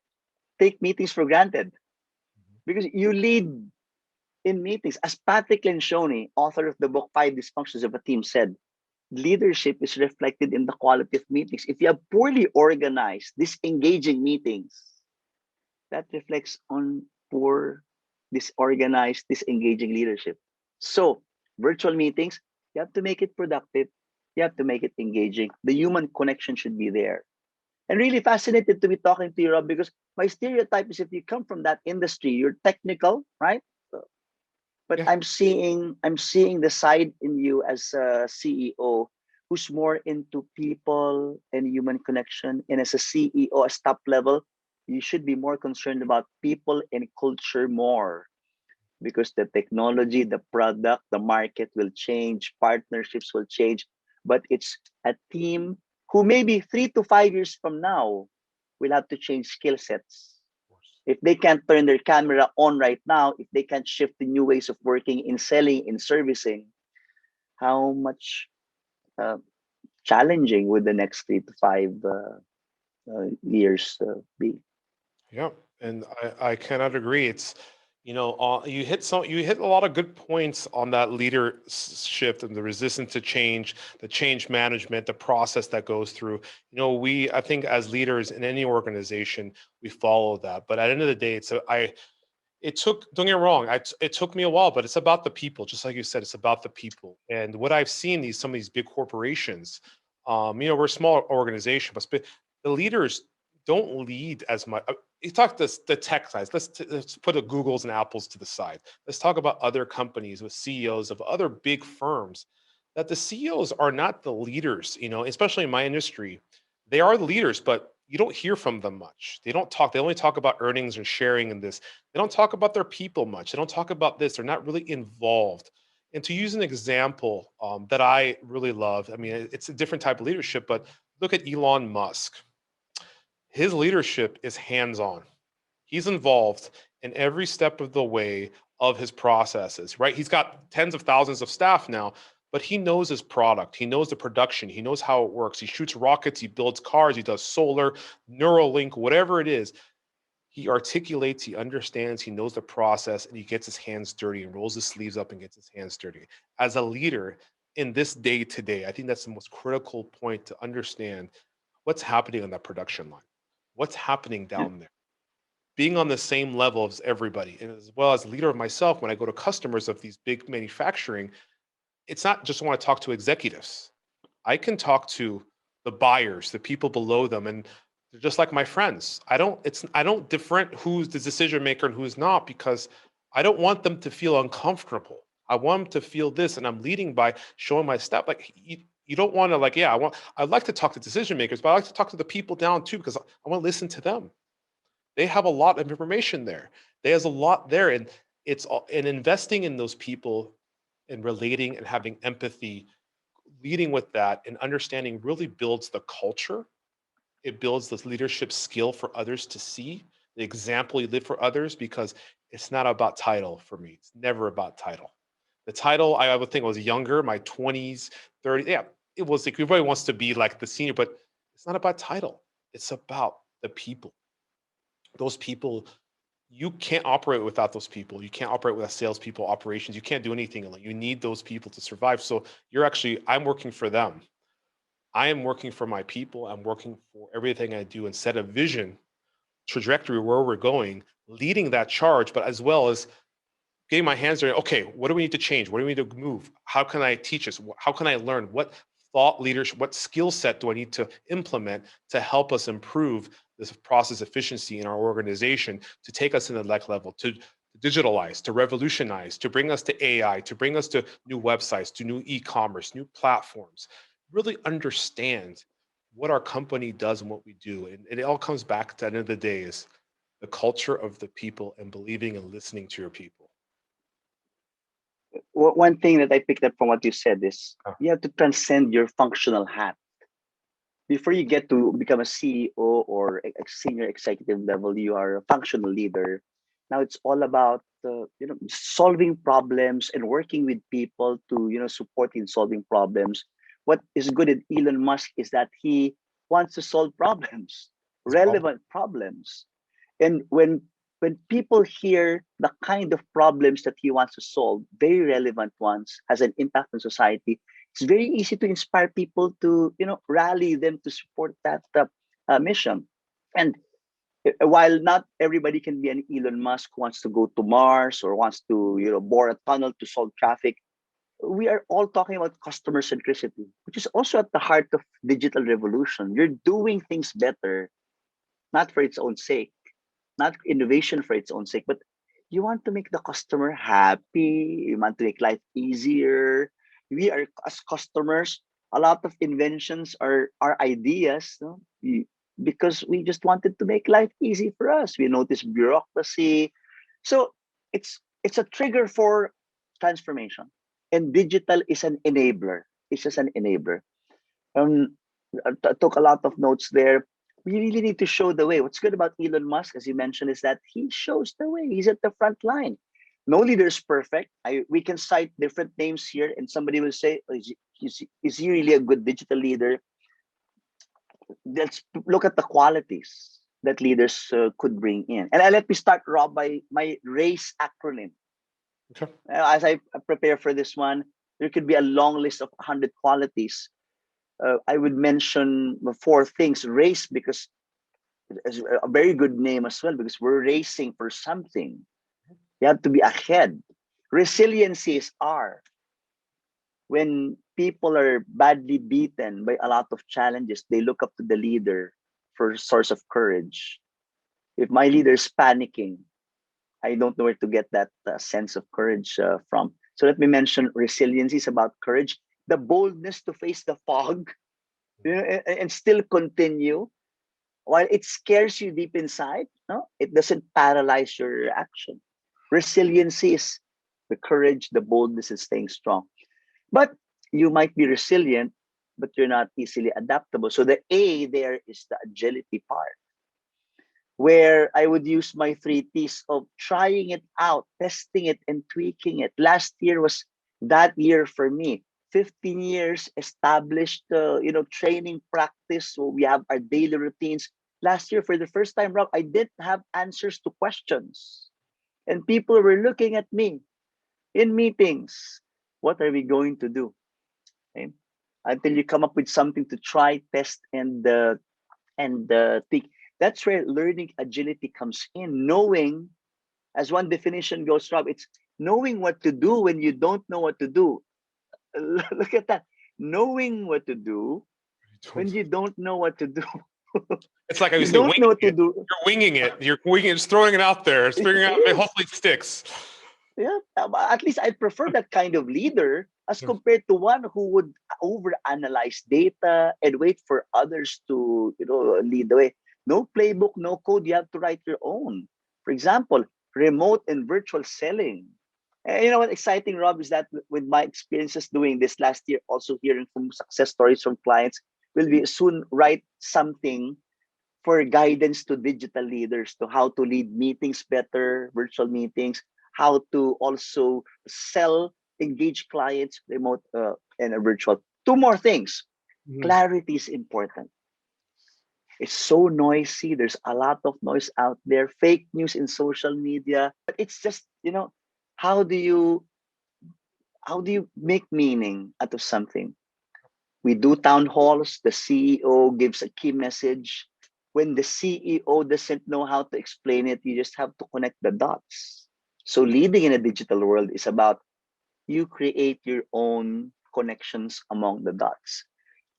take meetings for granted because you lead in meetings. As Patrick Lencioni, author of the book Five Dysfunctions of a Team, said, leadership is reflected in the quality of meetings. If you have poorly organized, disengaging meetings, that reflects on poor, disorganized, disengaging leadership. So, virtual meetings, you have to make it productive. You have to make it engaging. The human connection should be there. And really fascinated to be talking to you, Rob, because my stereotype is if you come from that industry, you're technical, right? But Yeah. I'm seeing the side in you as a CEO who's more into people and human connection. And as a CEO, as top level, you should be more concerned about people and culture more. because the technology, the product, the market will change, partnerships will change. But it's a team who maybe 3 to 5 years from now will have to change skill sets. If they can't turn their camera on right now, if they can't shift the new ways of working in selling, in servicing, how much uh, challenging would the next 3 to 5 years be? Yeah, and I cannot agree. It's you hit a lot of good points on that leadership and the resistance to change, the change management, the process that goes through. We I think as leaders in any organization we follow that, but at the end of the day, it took, don't get me wrong, it took me a while, but it's about the people, just like you said, it's about the people. And what I've seen some of these big corporations, we're a small organization, but the leaders don't lead as much. You talk the tech side. Let's put the Googles and Apples to the side. Let's talk about other companies with CEOs of other big firms. That the CEOs are not the leaders, especially in my industry. They are the leaders, but you don't hear from them much. They don't talk. They only talk about earnings and sharing and this. They don't talk about their people much. They don't talk about this. They're not really involved. And to use an example that I really love, I mean, it's a different type of leadership, but look at Elon Musk. His leadership is hands-on. He's involved in every step of the way of his processes, right? He's got tens of thousands of staff now, but he knows his product. He knows the production. He knows how it works. He shoots rockets. He builds cars. He does solar, Neuralink, whatever it is. He articulates, he understands, he knows the process, and he gets his hands dirty and rolls his sleeves up and gets his hands dirty. As a leader in this day to day, I think that's the most critical point to understand what's happening on that production line, what's happening Yeah. down there, being on the same level as everybody. And as well as a leader of myself, when I go to customers of these big manufacturing, it's not just want to talk to executives. I can talk to the buyers, the people below them, and they're just like my friends. I don't different who's the decision maker and who's not, because I don't want them to feel uncomfortable. I want them to feel this, and I'm leading by showing my step. Like you don't want to I'd like to talk to decision makers, but I like to talk to the people down too, because I want to listen to them. They have a lot of information there. There's a lot there, and and investing in those people and relating and having empathy, leading with that and understanding really builds the culture. It builds this leadership skill for others to see the example you live for others, because it's not about title for me. It's never about title. The title, I would think I was younger, my 20s, 30s. Yeah, it was like everybody wants to be like the senior, but it's not about title. It's about the people. Those people, you can't operate without those people. You can't operate without salespeople, operations. You can't do anything alone. You need those people to survive. So I'm working for them. I am working for my people. I'm working for everything I do and set a vision, trajectory where we're going, leading that charge, but as well as getting my hands dirty. Okay, what do we need to change? What do we need to move? How can I teach us? How can I learn? What thought leadership, what skill set do I need to implement to help us improve this process efficiency in our organization, to take us to the next level, to digitalize, to revolutionize, to bring us to AI, to bring us to new websites, to new e-commerce, new platforms, really understand what our company does and what we do. And it all comes back to the end of the day is the culture of the people and believing and listening to your people. One thing that I picked up from what you said is Oh. you have to transcend your functional hat. Before you get to become a CEO or a senior executive level, you are a functional leader. Now it's all about solving problems and working with people to support in solving problems. What is good at Elon Musk is that he wants to solve problems, It's problem. relevant problems. And when people hear the kind of problems that he wants to solve, very relevant ones, has an impact on society, it's very easy to inspire people to rally them to support that mission. And while not everybody can be an Elon Musk who wants to go to Mars or wants to bore a tunnel to solve traffic, we are all talking about customer centricity, which is also at the heart of digital revolution. You're doing things better, not for its own sake, not innovation for its own sake, but you want to make the customer happy. You want to make life easier. We are, as customers, a lot of inventions are ideas, no? Because we just wanted to make life easy for us. We notice bureaucracy. So it's it's a trigger for transformation. And digital is an enabler. It's just an enabler. Um, I took a lot of notes there. We really need to show the way. What's good about Elon Musk, as you mentioned, is that he shows the way. He's at the front line. No leader is perfect. We can cite different names here, and somebody will say, oh, is he really a good digital leader? Let's look at the qualities that leaders could bring in. And let me start, Rob, by my RACE acronym. Okay. As I prepare for this one, there could be a long list of 100 qualities. I would mention 4 things. RACE, because it's a very good name as well, because we're racing for something. You have to be ahead. Resiliency is R. When people are badly beaten by a lot of challenges, they look up to the leader for a source of courage. If my leader is panicking, I don't know where to get that sense of courage from. So let me mention resiliency is about courage, the boldness to face the fog, and still continue. While it scares you deep inside, no, it doesn't paralyze your action. Resiliency is the courage, the boldness, and staying strong. But you might be resilient, but you're not easily adaptable. So the A there is the agility part, where I would use my 3 T's of trying it out, testing it, and tweaking it. Last year was that year for me. 15 years established, training practice. So we have our daily routines. Last year, for the first time, Rob, I didn't have answers to questions. And people were looking at me in meetings. What are we going to do? Okay? Until you come up with something to try, test, and think. That's where learning agility comes in. Knowing, as one definition goes, Rob, it's knowing what to do when you don't know what to do. Look at that. Knowing what to do when you don't know what to do. It's like I You used to don't know what to do. You're winging it. You're winging it, just throwing it out there. It's figuring out, hopefully it sticks. Yeah, at least I prefer that kind of leader as compared to one who would overanalyze data and wait for others to, lead the way. No playbook, no code. You have to write your own. For example, remote and virtual selling. And you know what exciting, Rob, is that with my experiences doing this last year, also hearing from success stories from clients, will be soon write something for guidance to digital leaders to how to lead meetings better, virtual meetings, how to also sell, engage clients, remote and virtual. 2 more things. Clarity is important. It's so noisy. There's a lot of noise out there, fake news in social media. But it's just, how do you make meaning out of something? We do town halls. The CEO gives a key message. When the CEO doesn't know how to explain it, you just have to connect the dots. So leading in a digital world is about you create your own connections among the dots.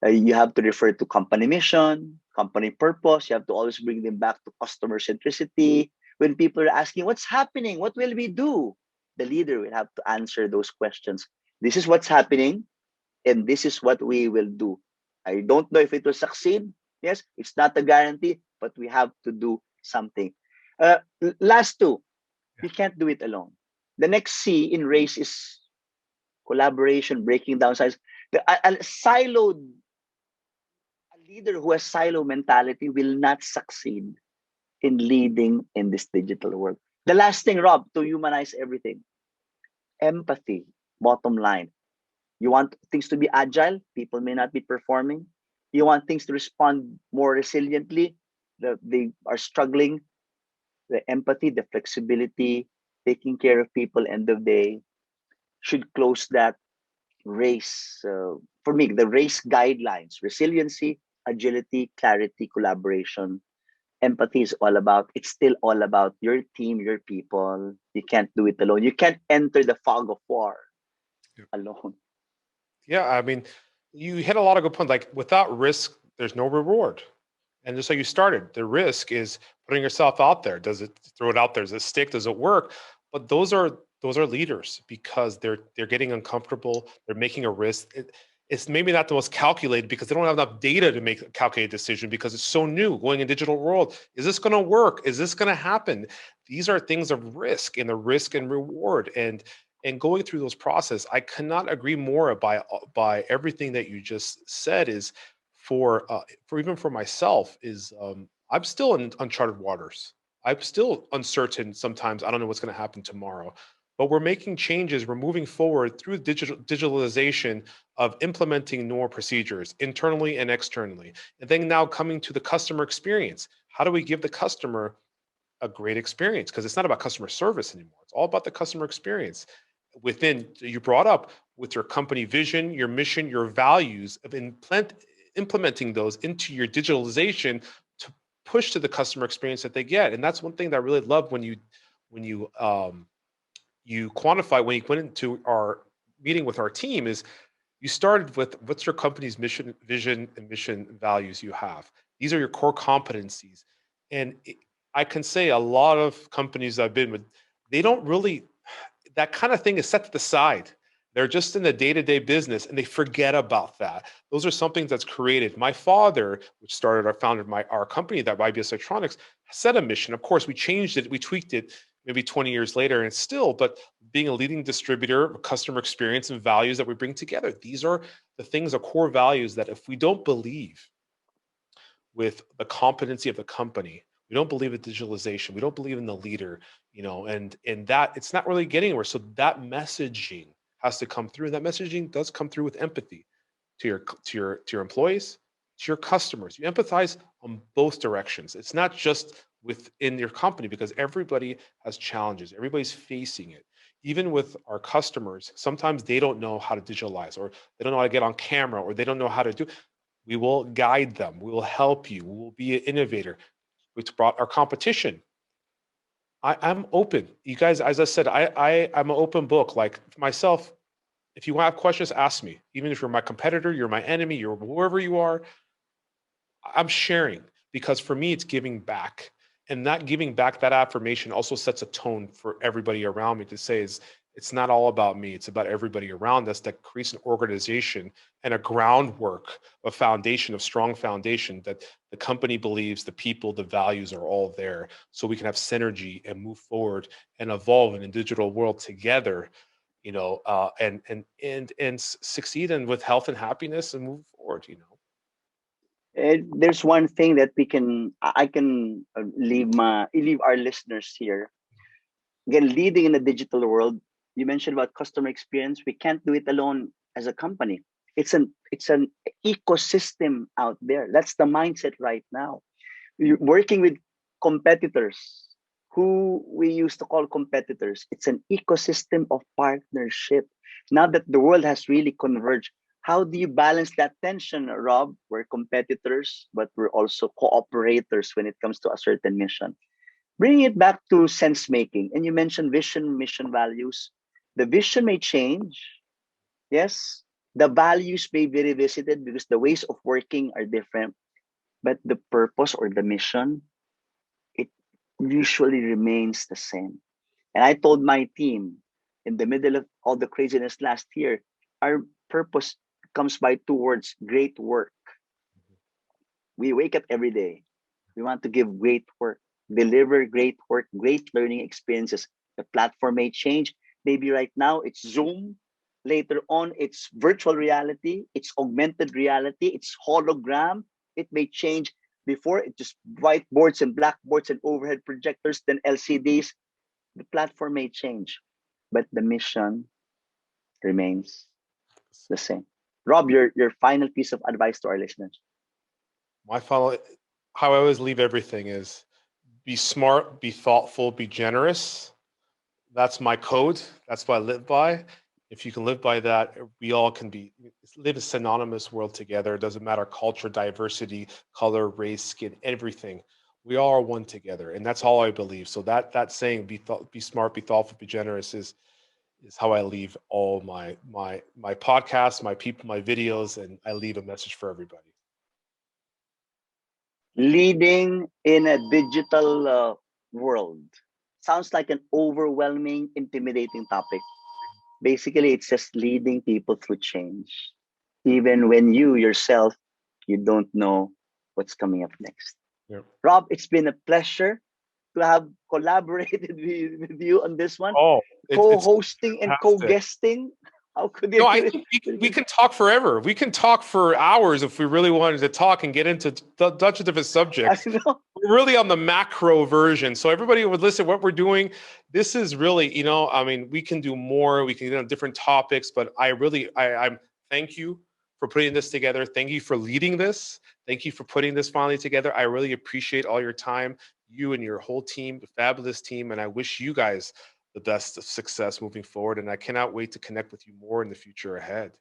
You have to refer to company mission, company purpose. You have to always bring them back to customer centricity. When people are asking, what's happening? What will we do? The leader will have to answer those questions. This is what's happening, and this is what we will do. I don't know if it will succeed. Yes, it's not a guarantee, but we have to do something. Last 2, you can't do it alone. The next C in RACE is collaboration, breaking down silos. A leader who has silo mentality will not succeed in leading in this digital world. The last thing, Rob, to humanize everything. Empathy, bottom line. You want things to be agile, people may not be performing. You want things to respond more resiliently, they are struggling. The empathy, the flexibility, taking care of people, end of day, should close that race. For me, the race guidelines: resiliency, agility, clarity, collaboration. Empathy is it's still all about your team, your people. You can't do it alone. You can't enter the fog of war alone. Yeah, I mean, you hit a lot of good points. Like without risk, there's no reward. And just like you started, the risk is putting yourself out there. Does it throw it out there? Does it stick? Does it work? But those are leaders because they're getting uncomfortable. They're making a risk. it's maybe not the most calculated because they don't have enough data to make a calculated decision because it's so new going in digital world. Is this going to work? Is this going to happen? These are things of risk and the risk and reward. And going through those process, I cannot agree more by everything that you just said is for even for myself is I'm still in uncharted waters. I'm still uncertain sometimes. I don't know what's going to happen tomorrow, but we're making changes. We're moving forward through digitalization of implementing more procedures internally and externally. And then now coming to the customer experience. How do we give the customer a great experience? Because it's not about customer service anymore. It's all about the customer experience. Within, you brought up with your company vision, your mission, your values of implementing those into your digitalization to push to the customer experience that they get. And that's one thing that I really love when you quantify, when you went into our meeting with our team, is you started with what's your company's mission, vision, and mission values you have. These are your core competencies. And I can say a lot of companies I've been with, they don't really, that kind of thing is set to the side. They're just in the day-to-day business and they forget about that. Those are something that's created. My father, which founded our company, that IBS Electronics, set a mission. Of course, we changed it, we tweaked it maybe 20 years later, and it's still, but being a leading distributor, customer experience and values that we bring together. These are the things, the core values that if we don't believe with the competency of the company, we don't believe in digitalization, we don't believe in the leader, and that it's not really getting anywhere. So that messaging has to come through. That messaging does come through with empathy to your employees, to your customers. You empathize on both directions. It's not just within your company, because everybody has challenges. Everybody's facing it. Even with our customers, sometimes they don't know how to digitalize, or they don't know how to get on camera, or they don't know how to do. We will guide them. We will help you. We will be an innovator. We brought our competition. I'm open. You guys, as I said, I'm an open book. Like myself, if you have questions, ask me. Even if you're my competitor, you're my enemy, you're whoever you are, I'm sharing, because for me, it's giving back. And that giving back, that affirmation also sets a tone for everybody around me to say it's not all about me. It's about everybody around us, that creates an organization and a groundwork, a foundation, of strong foundation, that the company believes, the people, the values are all there. So we can have synergy and move forward and evolve in a digital world together, and succeed and with health and happiness and move forward. There's one thing that I can leave our listeners here. Again, leading in the digital world, you mentioned about customer experience. We can't do it alone as a company. It's an ecosystem out there. That's the mindset right now. You're working with competitors, who we used to call competitors. It's an ecosystem of partnership. Now that the world has really converged, how do you balance that tension, Rob? We're competitors, but we're also cooperators when it comes to a certain mission. Bringing it back to sense making, and you mentioned vision, mission, values. The vision may change, yes. The values may be revisited because the ways of working are different, but the purpose or the mission, it usually remains the same. And I told my team in the middle of all the craziness last year, our purpose comes by two words: great work. We wake up every day. We want to give great work, deliver great work, great learning experiences. The platform may change. Maybe right now it's Zoom. Later on, it's virtual reality. It's augmented reality. It's hologram. It may change. Before, it just whiteboards and blackboards and overhead projectors, then LCDs. The platform may change, but the mission remains the same. Rob, your final piece of advice to our listeners. How I always leave everything is be smart, be thoughtful, be generous. That's my code. That's what I live by. If you can live by that, we all can live a synonymous world together. It doesn't matter culture, diversity, color, race, skin, everything. We all are one together, and that's all I believe. So that saying, be smart, be thoughtful, be generous, is how I leave all my podcasts, my people, my videos, and I leave a message for everybody. Leading in a digital world sounds like an overwhelming, intimidating topic. Basically, it's just leading people through change. even when you yourself, you don't know what's coming up next. Yep. Rob, it's been a pleasure to have collaborated with you on this one. Oh, it's Co-hosting and fantastic. co-guesting. How could No, you I do think it? we can talk forever. We can talk for hours if we really wanted to talk and get into a bunch of different subjects. I know. We're really on the macro version. So everybody would listen what we're doing. This is really, I mean, we can do more. We can get on different topics, but I'm thank you for putting this together. Thank you for leading this. Thank you for putting this finally together. I really appreciate all your time, you and your whole team, the fabulous team. And I wish you guys the best of success moving forward. And I cannot wait to connect with you more in the future ahead.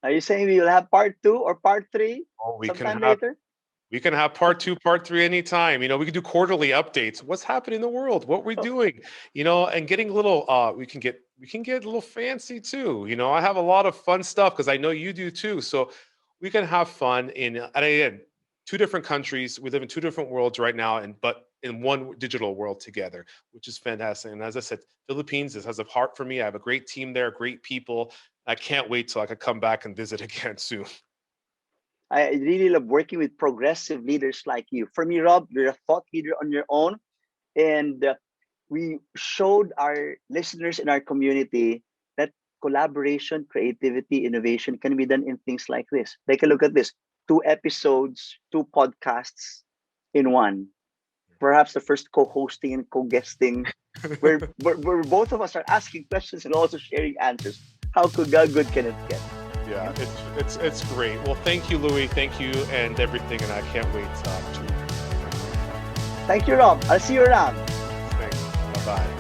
Are you saying we will have part 2 or part 3 Oh, sometime later? We can have part 2, part 3 anytime. We can do quarterly updates. What's happening in the world? What we're doing? And getting a little. We can get a little fancy too. I have a lot of fun stuff because I know you do too. So we can have fun and again, 2 different countries. We live in 2 different worlds right now, but in one digital world together, which is fantastic. And as I said, Philippines, this has a heart for me. I have a great team there, great people. I can't wait till I could come back and visit again soon. I really love working with progressive leaders like you. For me, Rob, you're a thought leader on your own. And we showed our listeners in our community that collaboration, creativity, innovation can be done in things like this. Take a look at this. 2 episodes, 2 podcasts in one. Perhaps the first co-hosting and co-guesting where both of us are asking questions and also sharing answers. How good can it get? Yeah, it's great. Well, thank you, Louie. Thank you and everything, and I can't wait to. Thank you, Rob. I'll see you around. Thanks. Bye-bye.